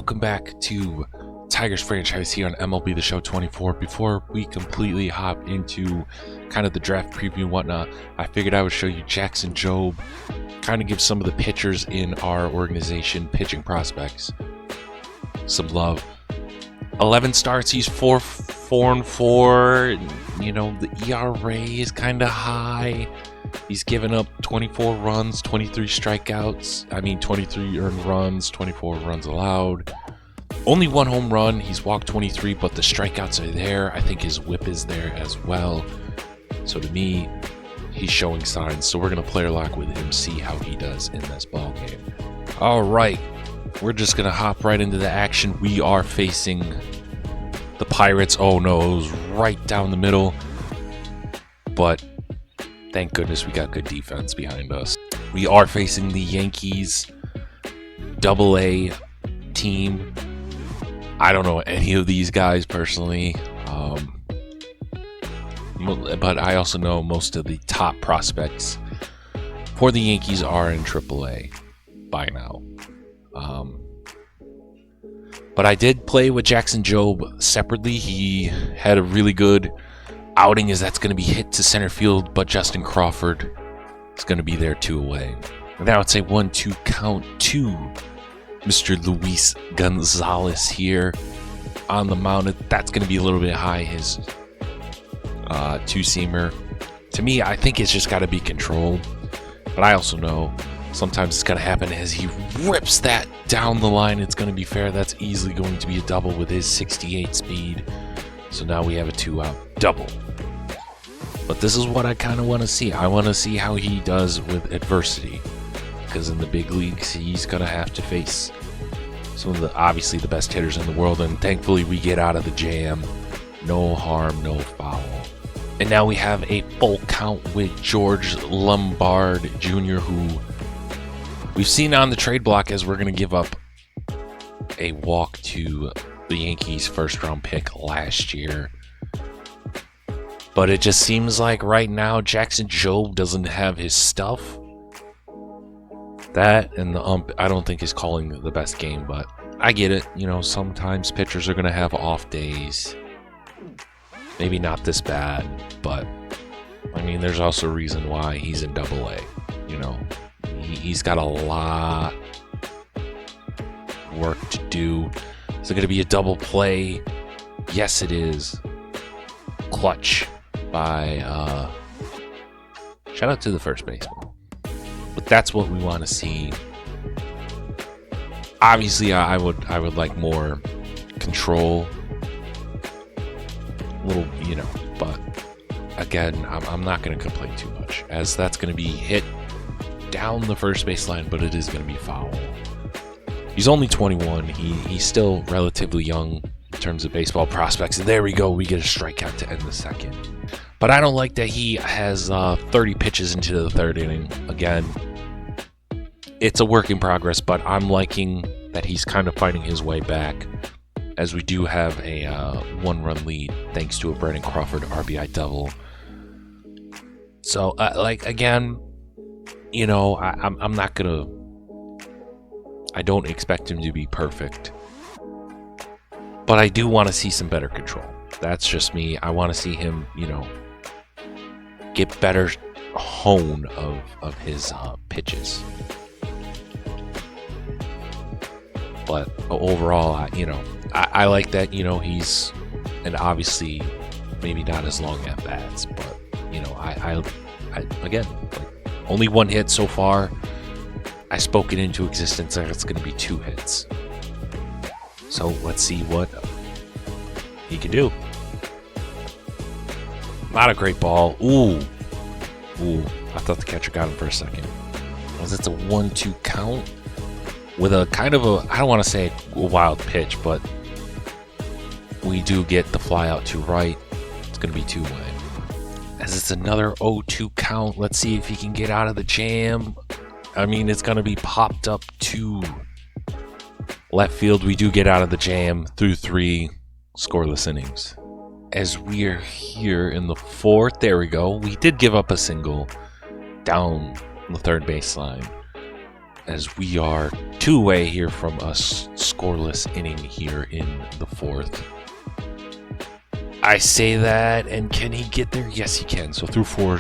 welcome back to Tigers franchise here on MLB The Show 24. Before we completely hop into kind of the draft preview and whatnot, I figured I would show you Jackson Jobe, kind of give some of the pitchers in our organization, pitching prospects, some love. 11 starts, he's 4-4. You know, the ERA is kind of high. He's given up 24 runs, 23 strikeouts. 23 earned runs, 24 runs allowed. Only one home run. He's walked 23, but the strikeouts are there. I think his whip is there as well. So to me, he's showing signs. So we're going to player lock with him, see how he does in this ball game. All right. We're just going to hop right into the action. We are facing the Pirates. Oh, no. It was right down the middle. But thank goodness we got good defense behind us. We are facing the Yankees AA team. I don't know any of these guys personally, but I also know most of the top prospects for the Yankees are in AAA by now. But I did play with Jackson Jobe separately. He had a really good outing as that's going to be hit to center field, but Justin Crawford is going to be there 2 away. Now it's a 1-2 count to Mr. Luis Gonzalez here on the mound. That's going to be a little bit high, his two-seamer. To me, I think it's just got to be controlled, but I also know sometimes it's going to happen as he rips that down the line. It's going to be fair. That's easily going to be a double with his 68 speed. So now we have a 2-out double. But this is what I kind of want to see. I want to see how he does with adversity. Because in the big leagues, he's going to have to face some of the, obviously, the best hitters in the world. And thankfully, we get out of the jam. No harm, no foul. And now we have a full count with George Lombard Jr., who we've seen on the trade block as we're going to give up a walk to the Yankees' first-round pick last year. But it just seems like right now Jackson Jobe doesn't have his stuff. That and the ump, I don't think is calling the best game, but I get it. You know, sometimes pitchers are going to have off days. Maybe not this bad, but there's also a reason why he's in AA. You know, he's got a lot of work to do. Is it going to be a double play? Yes, it is. Clutch by shout out to the first baseman. But that's what we want to see. Obviously, I would like more control. A little, but again, I'm not going to complain too much, as that's going to be hit down the first base line, but it is going to be foul. He's only 21. He's still relatively young in terms of baseball prospects. And there we go. We get a strikeout to end the second. But I don't like that he has 30 pitches into the third inning. Again, it's a work in progress, but I'm liking that he's kind of fighting his way back, as we do have a 1-run lead thanks to a Brandon Crawford RBI double. So, again, I'm not going to... I don't expect him to be perfect, but I do want to see some better control. That's just me. I want to see him, get better hone of his pitches. But overall, I like that, he's, and obviously maybe not as long at bats, but, I again, only 1 hit so far. I spoke it into existence that it's going to be 2 hits. So let's see what he can do. Not a great ball. Ooh. I thought the catcher got him for a second. It's a 1-2 count with a kind of a, I don't want to say a wild pitch, but we do get the fly out to right. It's going to be 2 away. As it's another 0-2 count. Let's see if he can get out of the jam. It's going to be popped up to left field. We do get out of the jam through 3 scoreless innings. As we are here in the 4th, there we go. We did give up a single down the third baseline. as we are 2 away here from a scoreless inning here in the 4th. I say that, and can he get there? Yes, he can. So through 4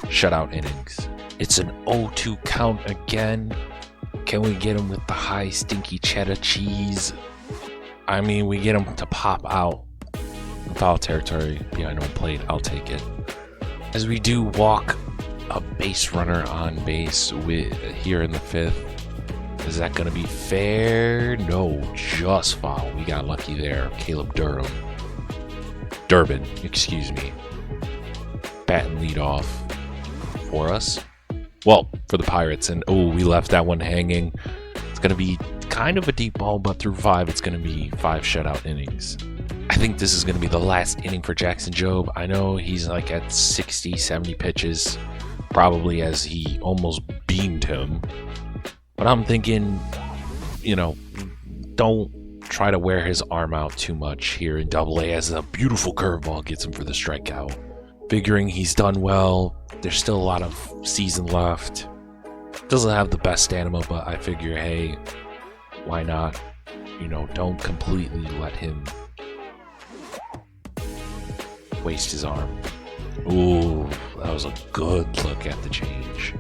shutout innings. It's an 0-2 count again. Can we get him with the high stinky cheddar cheese? I mean, we get him to pop out. Foul territory behind home plate. I'll take it. As we do walk a base runner on base here in the 5th. Is that going to be fair? No, just foul. We got lucky there. Caleb Durbin, excuse me. Batting lead off for us. Well, for the Pirates. And we left that one hanging. It's going to be kind of a deep ball, but through 5, it's going to be 5 shutout innings. I think this is going to be the last inning for Jackson Jobe. I know he's like at 60, 70 pitches, probably as he almost beamed him. But I'm thinking, don't try to wear his arm out too much here in Double-A, as a beautiful curveball gets him for the strikeout. Figuring he's done well. There's still a lot of season left. Doesn't have the best stamina, but I figure, hey, why not? Don't completely let him waste his arm. Ooh, that was a good look at the change.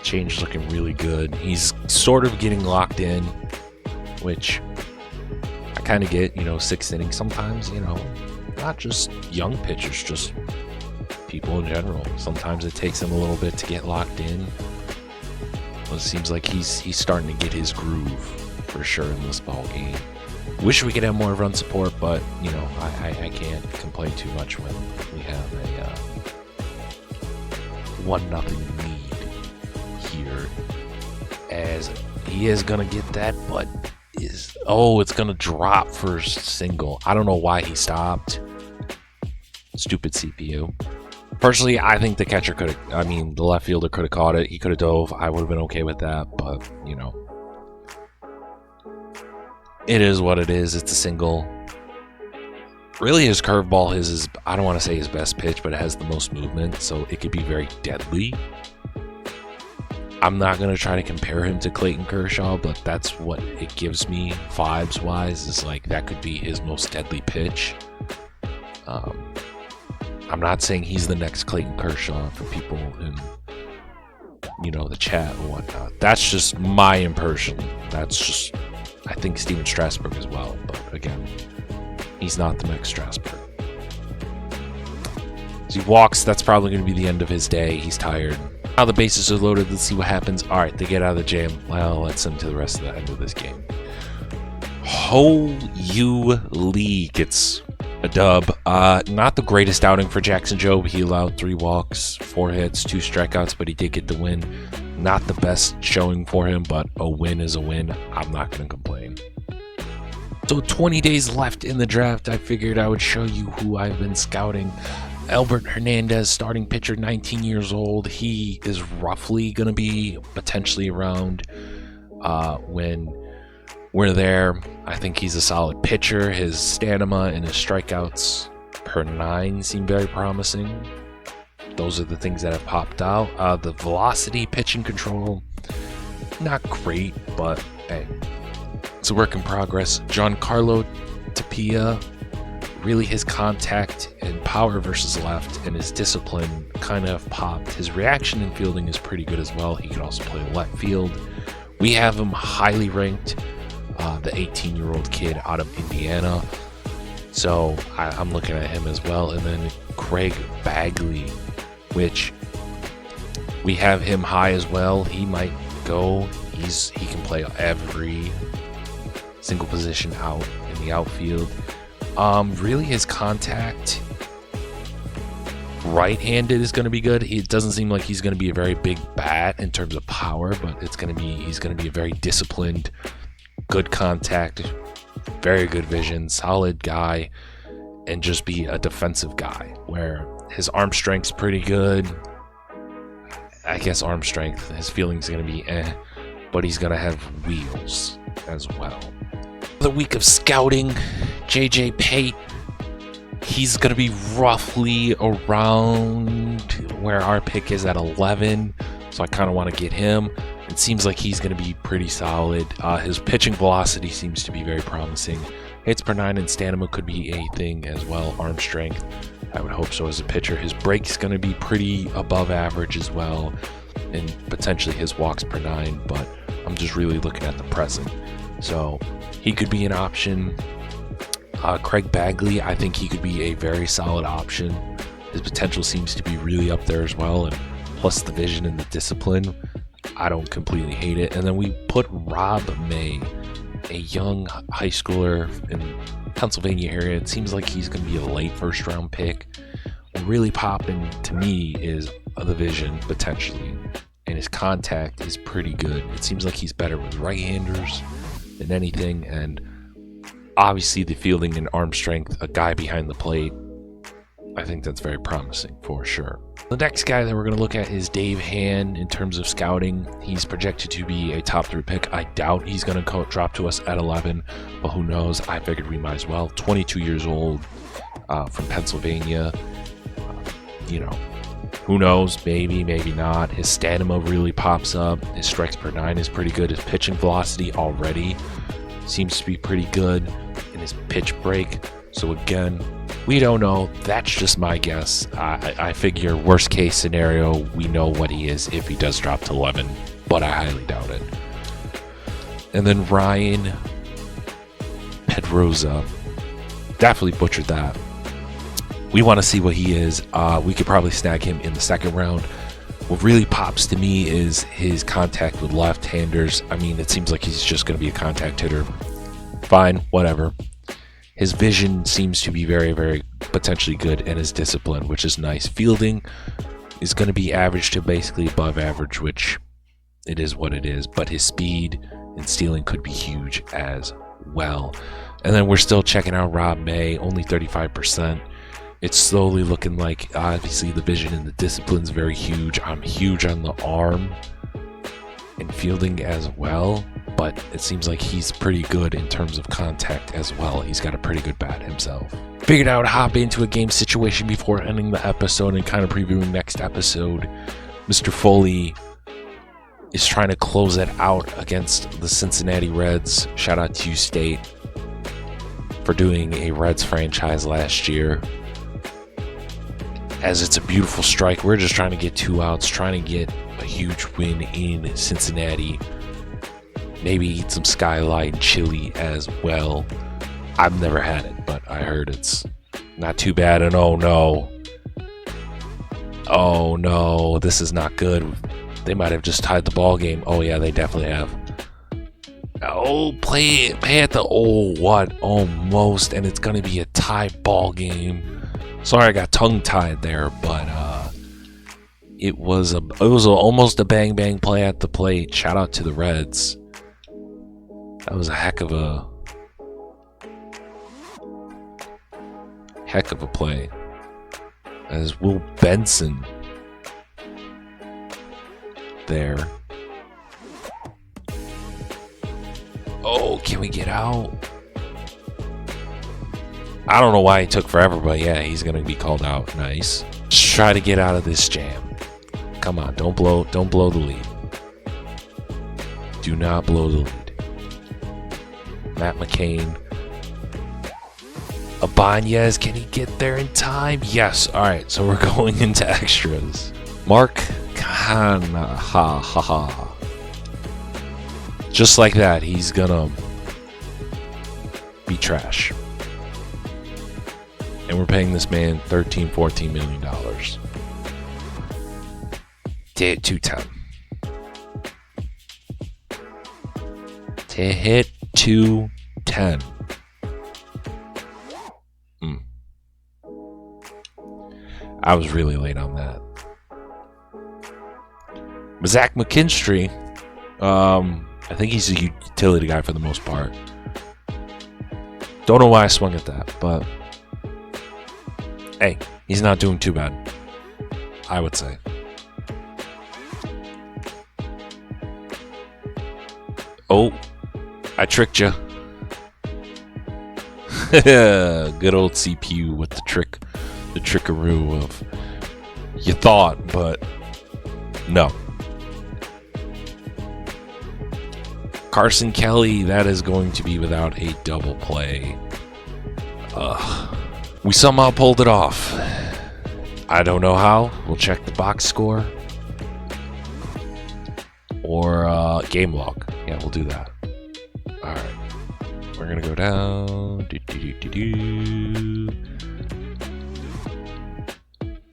Change looking really good. He's sort of getting locked in, which I kind of get, 6th inning. Sometimes, not just young pitchers, just people in general. Sometimes it takes them a little bit to get locked in. Well, it seems like he's starting to get his groove for sure in this ball game. Wish we could have more run support, but I can't complain too much when we have a 1-0 lead here. As he is gonna get that, but it's gonna drop for single. I don't know why he stopped. Stupid CPU. Personally, I think the catcher the left fielder could have caught it. He could have dove. I would have been okay with that, but it is what it is. It's a single. Really, his curveball is I don't want to say his best pitch, but it has the most movement, so it could be very deadly. I'm not going to try to compare him to Clayton Kershaw, but that's what it gives me vibes-wise, is like that could be his most deadly pitch. I'm not saying he's the next Clayton Kershaw for people in, the chat or whatnot. That's just my impression. That's just, I think Steven Strasburg as well, but again, he's not the next Strasburg. As he walks, that's probably going to be the end of his day. He's tired. Now the bases are loaded. Let's see what happens. All right, they get out of the jam. Well, let's send to the rest of the end of this game. Holy gets a dub. Not the greatest outing for Jackson Jobe. He allowed 3 walks, 4 hits, 2 strikeouts, but he did get the win. Not the best showing for him, but a win is a win. I'm not going to complain. So 20 days left in the draft. I figured I would show you who I've been scouting. Albert Hernandez, starting pitcher, 19 years old. He is roughly going to be potentially around when we're there. I think he's a solid pitcher. His stamina and his strikeouts per 9 seem very promising. Those are the things that have popped out. The velocity, pitching control, not great, but hey, it's a work in progress. Giancarlo Tapia, really his contact and power versus left and his discipline kind of popped. His reaction and fielding is pretty good as well. He can also play left field. We have him highly ranked, the 18-year-old kid out of Indiana. So I'm looking at him as well. And then Craig Bagley, which we have him high as well. He might go. He can play every single position out in the outfield. Really his contact right-handed is going to be good. It doesn't seem like he's going to be a very big bat in terms of power, but he's going to be a very disciplined, good contact, very good vision, solid guy, and just be a defensive guy where his arm strength's pretty good. I guess arm strength, his feeling's going to be but he's going to have wheels as well. The week of scouting, JJ Pate, he's going to be roughly around where our pick is at 11, so I kind of want to get him. It seems like he's going to be pretty solid. His pitching velocity seems to be very promising. Hits per 9 and stamina could be a thing as well. Arm strength, I would hope so as a pitcher. His break's going to be pretty above average as well, and potentially his walks per 9, but I'm just really looking at the present. So he could be an option. Craig Bagley, I think he could be a very solid option. His potential seems to be really up there as well, and plus the vision and the discipline, I don't completely hate it. And then we put Rob May, a young high schooler in Pennsylvania area. It seems like he's going to be a late first round pick. What really popping to me is the vision potentially, and his contact is pretty good. It seems like he's better with right-handers than anything, and obviously the fielding and arm strength, a guy behind the plate, I think that's very promising for sure. The next guy that we're going to look at is Dave Hand. In terms of scouting, he's projected to be a top 3 pick. I doubt he's going to drop to us at 11, but who knows? I figured we might as well. 22 years old, from Pennsylvania. Who knows? Maybe, maybe not. His stamina really pops up. His strikes per 9 is pretty good. His pitching velocity already seems to be pretty good, and his pitch break. So again, we don't know. That's just my guess. I figure worst case scenario, we know what he is if he does drop to 11, but I highly doubt it. And then Ryan Pedroza, definitely butchered that. We want to see what he is. We could probably snag him in the second round. What really pops to me is his contact with left-handers. I mean, it seems like he's just going to be a contact hitter. Fine, whatever. His vision seems to be very, very potentially good, and his discipline, which is nice. Fielding is going to be average to basically above average, which it is what it is. But his speed and stealing could be huge as well. And then we're still checking out Rob May, only 35%. It's slowly looking like, obviously, the vision and the discipline is very huge. I'm huge on the arm and fielding as well, but it seems like he's pretty good in terms of contact as well. He's got a pretty good bat himself. Figured out to hop into a game situation before ending the episode and kind of previewing next episode. Mr. Foley is trying to close it out against the Cincinnati Reds. Shout out to you, State, for doing a Reds franchise last year. As it's a beautiful strike, we're just trying to get 2 outs, trying to get a huge win in Cincinnati. Maybe eat some skyline chili as well. I've never had it, but I heard it's not too bad. And oh no, this is not good. They might have just tied the ball game. Oh yeah, they definitely have. Oh, play at the almost, and it's gonna be a tie ball game. Sorry, I got tongue-tied there, but it was almost a bang play at the plate. Shout out to the Reds. That was a heck of a play. As Will Benson there. Oh, can we get out? I don't know why it took forever, but yeah, he's going to be called out. Nice. Just try to get out of this jam. Come on, don't blow the lead. Do not blow the lead. Matt McCain. Ibanez, can he get there in time? Yes. All right, so we're going into extras. Mark Kanaha. Just like that, he's going to be trash. And we're paying this man $13-14 million. To hit 210. To hit 210. I was really late on that. But Zach McKinstry, I think he's a utility guy for the most part. Don't know why I swung at that, but hey, he's not doing too bad, I would say. Oh, I tricked you. Good old CPU with the trickaroo of you thought, but no. Carson Kelly, that is going to be without a double play. We somehow pulled it off. I don't know how. We'll check the box score. Or game log. Yeah, we'll do that. Alright. We're going to go down.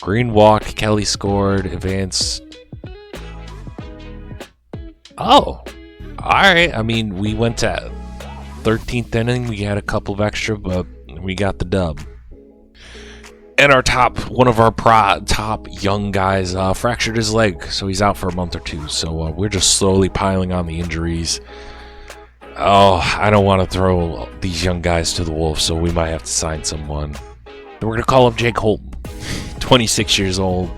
Green walked. Kelly scored. Advanced. Oh. Alright. I mean, we went to 13th inning. We had a couple of extra, but we got the dub. And one of our top young guys fractured his leg, so he's out for a month or two. So we're just slowly piling on the injuries. Oh, I don't want to throw these young guys to the wolves, so we might have to sign someone. We're going to call up Jake Holton, 26 years old.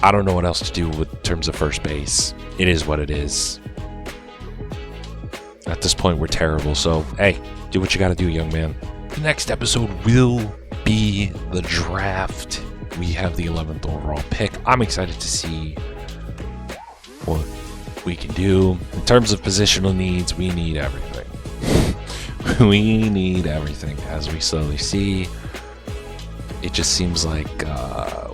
I don't know what else to do in terms of first base. It is what it is. At this point, we're terrible, so hey, do what you got to do, young man. The next episode will be the draft. We have the 11th overall pick. I'm excited to see what we can do. In terms of positional needs, we need everything. We need everything. As we slowly see, it just seems like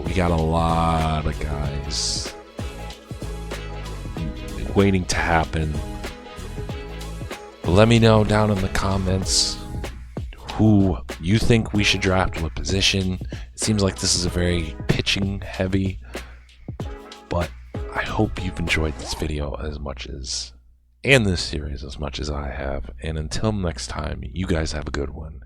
we got a lot of guys waiting to happen. Let me know down in the comments who you think we should draft, what position. It seems like this is a very pitching heavy, but I hope you've enjoyed this video and this series as much as I have. And until next time, you guys have a good one.